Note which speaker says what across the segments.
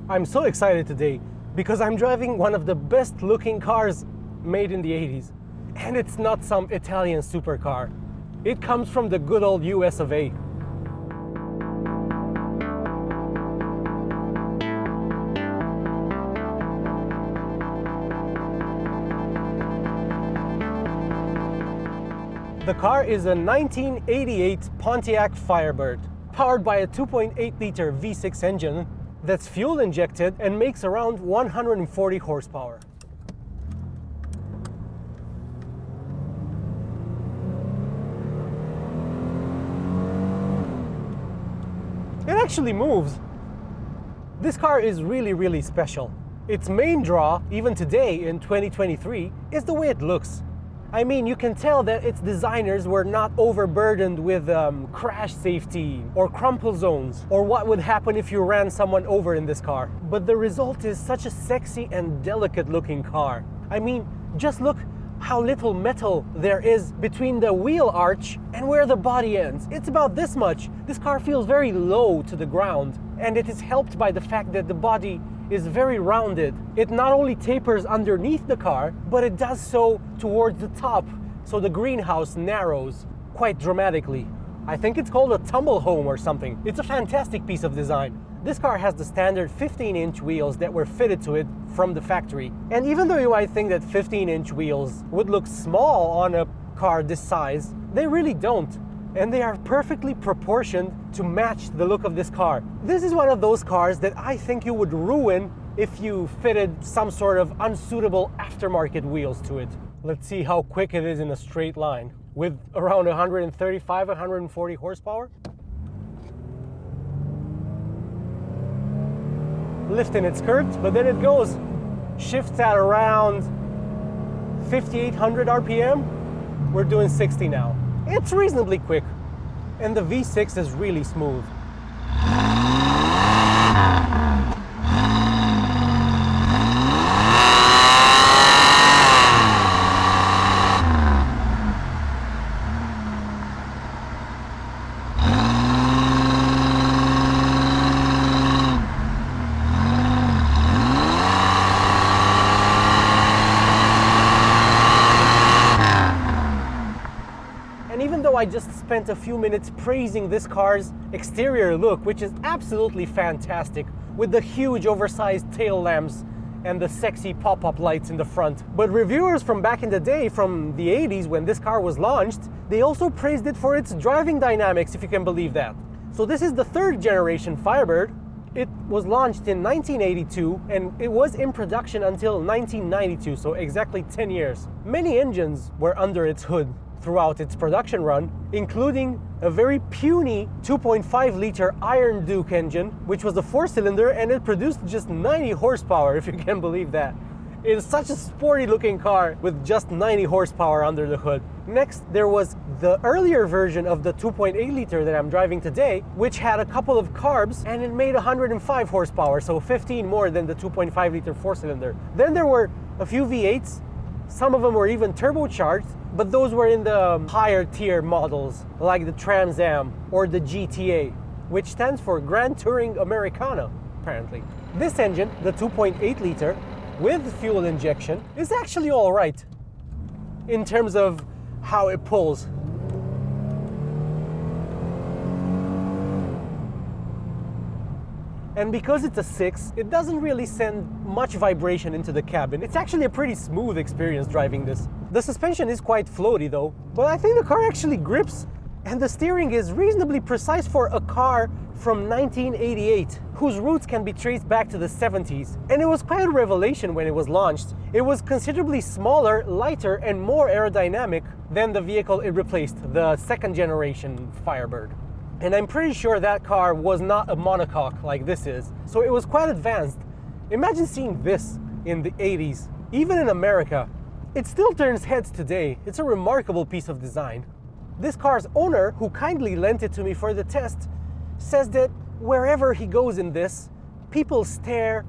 Speaker 1: I'm so excited today because I'm driving one of the best looking cars made in the 80s. And it's not some Italian supercar. It comes from the good old US of A. The car is a 1988 Pontiac Firebird, powered by a 2.8-liter V6 engine that's fuel injected and makes around 140 horsepower. It actually moves. This car is really special. Its main draw, even today in 2023, is the way it looks. I mean, you can tell that its designers were not overburdened with crash safety or crumple zones or what would happen if you ran someone over in this car. But the result is such a sexy and delicate looking car. I mean, just look how little metal there is between the wheel arch and where the body ends. It's about this much. This car feels very low to the ground, and it is helped by the fact that the body is very rounded. It not only tapers underneath the car, but it does so towards the top, so the greenhouse narrows quite dramatically. I think it's called a tumble home or something. It's a fantastic piece of design. This car has the standard 15-inch wheels that were fitted to it from the factory. And even though you might think that 15-inch wheels would look small on a car this size, they really don't. And they are perfectly proportioned to match the look of this car. This is one of those cars that I think you would ruin if you fitted some sort of unsuitable aftermarket wheels to it. Let's see how quick it is in a straight line with around 135, 140 horsepower. Lifting its skirt, but then it goes, shifts at around 5,800 RPM. We're doing 60 now. It's reasonably quick, and the V6 is really smooth. I just spent a few minutes praising this car's exterior look, which is absolutely fantastic, with the huge oversized tail lamps and the sexy pop-up lights in the front. But reviewers from back in the day, from the 80s when this car was launched, they also praised it for its driving dynamics, if you can believe that. So this is the third generation Firebird. It was launched in 1982 and it was in production until 1992, so exactly 10 years. Many engines were under its hood throughout its production run, including a very puny 2.5-liter Iron Duke engine, which was a 4-cylinder, and it produced just 90 horsepower, if you can believe that. It is such a sporty looking car with just 90 horsepower under the hood. Next, there was the earlier version of the 2.8-liter that I'm driving today, which had a couple of carbs and it made 105 horsepower, so 15 more than the 2.5-liter 4-cylinder. Then there were a few V8s, some of them were even turbocharged, but those were in the higher tier models, like the Trans Am or the GTA, which stands for Grand Touring Americana, apparently. This engine, the 2.8-liter, with fuel injection, is actually all right in terms of how it pulls. And because it's a 6, it doesn't really send much vibration into the cabin. It's actually a pretty smooth experience driving this. The suspension is quite floaty though, but I think the car actually grips, and the steering is reasonably precise for a car from 1988, whose roots can be traced back to the 70s. And it was quite a revelation when it was launched. It was considerably smaller, lighter, and more aerodynamic than the vehicle it replaced, the second generation Firebird. And I'm pretty sure that car was not a monocoque like this is, so it was quite advanced. Imagine seeing this in the 80s, even in America. It still turns heads today. It's a remarkable piece of design. This car's owner, who kindly lent it to me for the test, says that wherever he goes in this, people stare,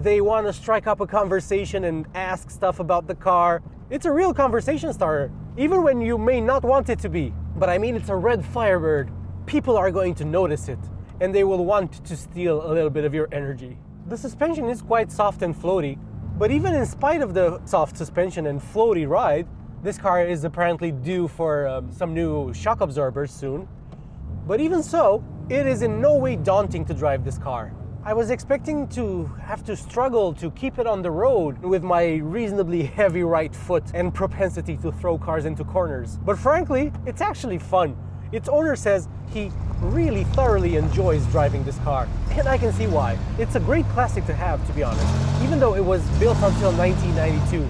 Speaker 1: they want to strike up a conversation and ask stuff about the car. It's a real conversation starter, even when you may not want it to be. But I mean, it's a red Firebird. People are going to notice it, and they will want to steal a little bit of your energy. The suspension is quite soft and floaty, but even in spite of the soft suspension and floaty ride, this car is apparently due for some new shock absorbers soon. But even so, it is in no way daunting to drive this car. I was expecting to have to struggle to keep it on the road with my reasonably heavy right foot and propensity to throw cars into corners. But frankly, it's actually fun. Its owner says he really thoroughly enjoys driving this car, and I can see why. It's a great classic to have, to be honest. Even though it was built until 1992,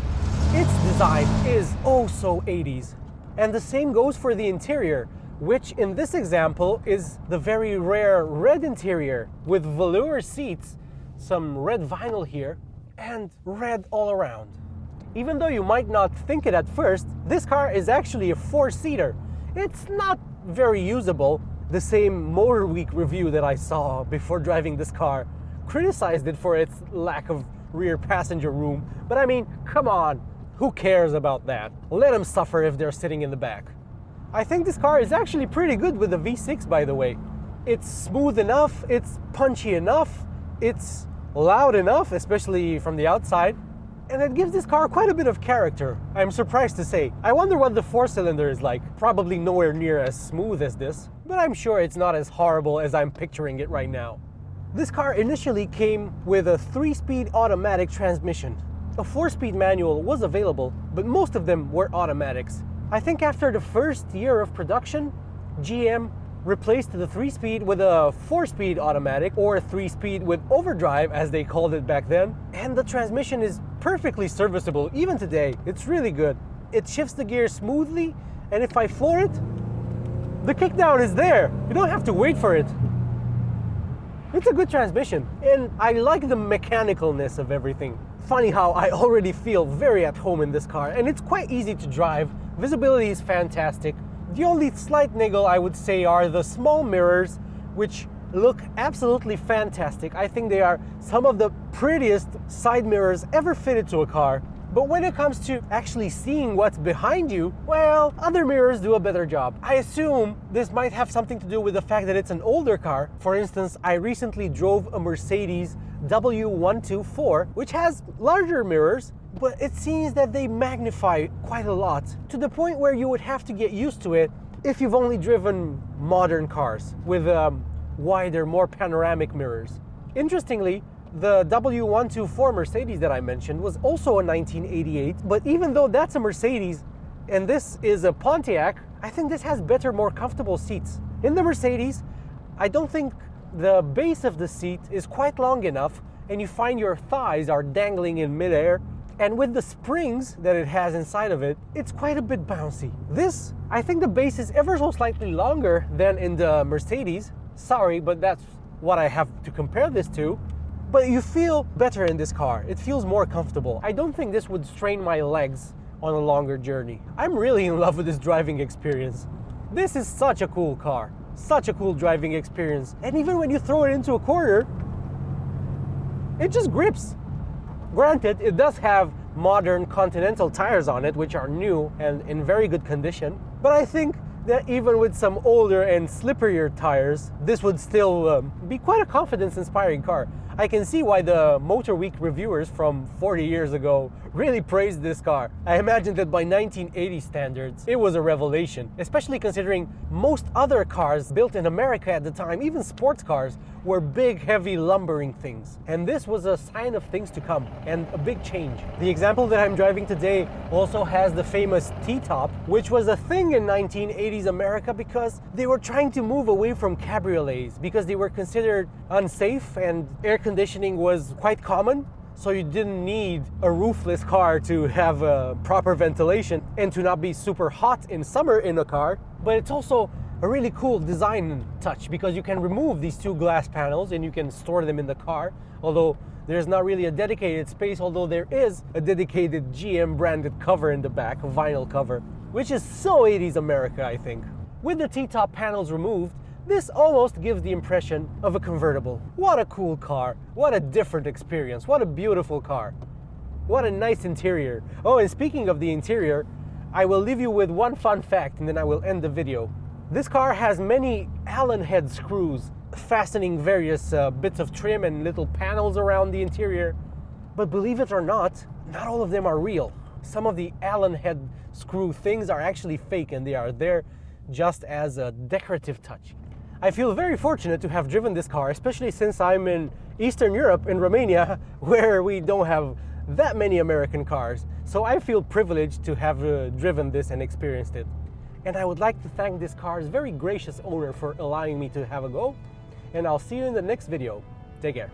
Speaker 1: its design is oh so 80s. And the same goes for the interior, which in this example is the very rare red interior with velour seats, some red vinyl here, and red all around. Even though you might not think it at first, this car is actually a 4-seater. It's not very usable. The same Motor Week review that I saw before driving this car criticized it for its lack of rear passenger room, but I mean, come on, who cares about that? Let them suffer if they're sitting in the back. I think this car is actually pretty good with the V6, by the way. It's smooth enough, it's punchy enough, it's loud enough, especially from the outside, and it gives this car quite a bit of character, I'm surprised to say. I wonder what the 4-cylinder is like. Probably nowhere near as smooth as this, but I'm sure it's not as horrible as I'm picturing it right now. This car initially came with a 3-speed automatic transmission. A 4-speed manual was available, but most of them were automatics. I think after the first year of production, GM replaced the 3-speed with a 4-speed automatic, or a 3-speed with overdrive as they called it back then, and the transmission is perfectly serviceable even today. It's really good. It shifts the gear smoothly, and if I floor it, the kickdown is there. You don't have to wait for it. It's a good transmission, and I like the mechanicalness of everything. Funny how I already feel very at home in this car, and it's quite easy to drive. Visibility is fantastic. The only slight niggle I would say are the small mirrors, which look absolutely fantastic. I think they are some of the prettiest side mirrors ever fitted to a car. But when it comes to actually seeing what's behind you, well, other mirrors do a better job. I assume this might have something to do with the fact that it's an older car. For instance, I recently drove a Mercedes W124, which has larger mirrors, but it seems that they magnify quite a lot, to the point where you would have to get used to it if you've only driven modern cars with wider, more panoramic mirrors. Interestingly, the W124 Mercedes that I mentioned was also a 1988, but even though that's a Mercedes and this is a Pontiac, I think this has better, more comfortable seats. In the Mercedes, I don't think the base of the seat is quite long enough, and you find your thighs are dangling in midair, and with the springs that it has inside of it, it's quite a bit bouncy. This, I think the base is ever so slightly longer than in the Mercedes. Sorry, but that's what I have to compare this to. But you feel better in this car. It feels more comfortable. I don't think this would strain my legs on a longer journey. I'm really in love with this driving experience. This is such a cool car. Such a cool driving experience. And even when you throw it into a corner, it just grips. Granted, it does have modern Continental tires on it, which are new and in very good condition. But I think that even with some older and slipperier tires, this would still be quite a confidence-inspiring car. I can see why the Motor Week reviewers from 40 years ago really praised this car. I imagine that by 1980 standards, it was a revelation, especially considering most other cars built in America at the time, even sports cars, were big, heavy, lumbering things. And this was a sign of things to come, and a big change. The example that I'm driving today also has the famous T-top, which was a thing in 1980s America because they were trying to move away from cabriolets because they were considered unsafe and air conditioning was quite common. So you didn't need a roofless car to have proper ventilation and to not be super hot in summer in a car. But it's also a really cool design touch because you can remove these two glass panels and you can store them in the car, although there's not really a dedicated space, although there is a dedicated GM branded cover in the back, a vinyl cover, which is so 80s America, I think. With the T-top panels removed, this almost gives the impression of a convertible. What a cool car. What a different experience. What a beautiful car. What a nice interior. Oh, and speaking of the interior, I will leave you with one fun fact and then I will end the video. This car has many Allen head screws fastening various bits of trim and little panels around the interior. But believe it or not all of them are real. Some of the Allen head screw things are actually fake, and they are there just as a decorative touch. I feel very fortunate to have driven this car, especially since I'm in Eastern Europe, in Romania, where we don't have that many American cars. So I feel privileged to have driven this and experienced it. And I would like to thank this car's very gracious owner for allowing me to have a go. And I'll see you in the next video. Take care.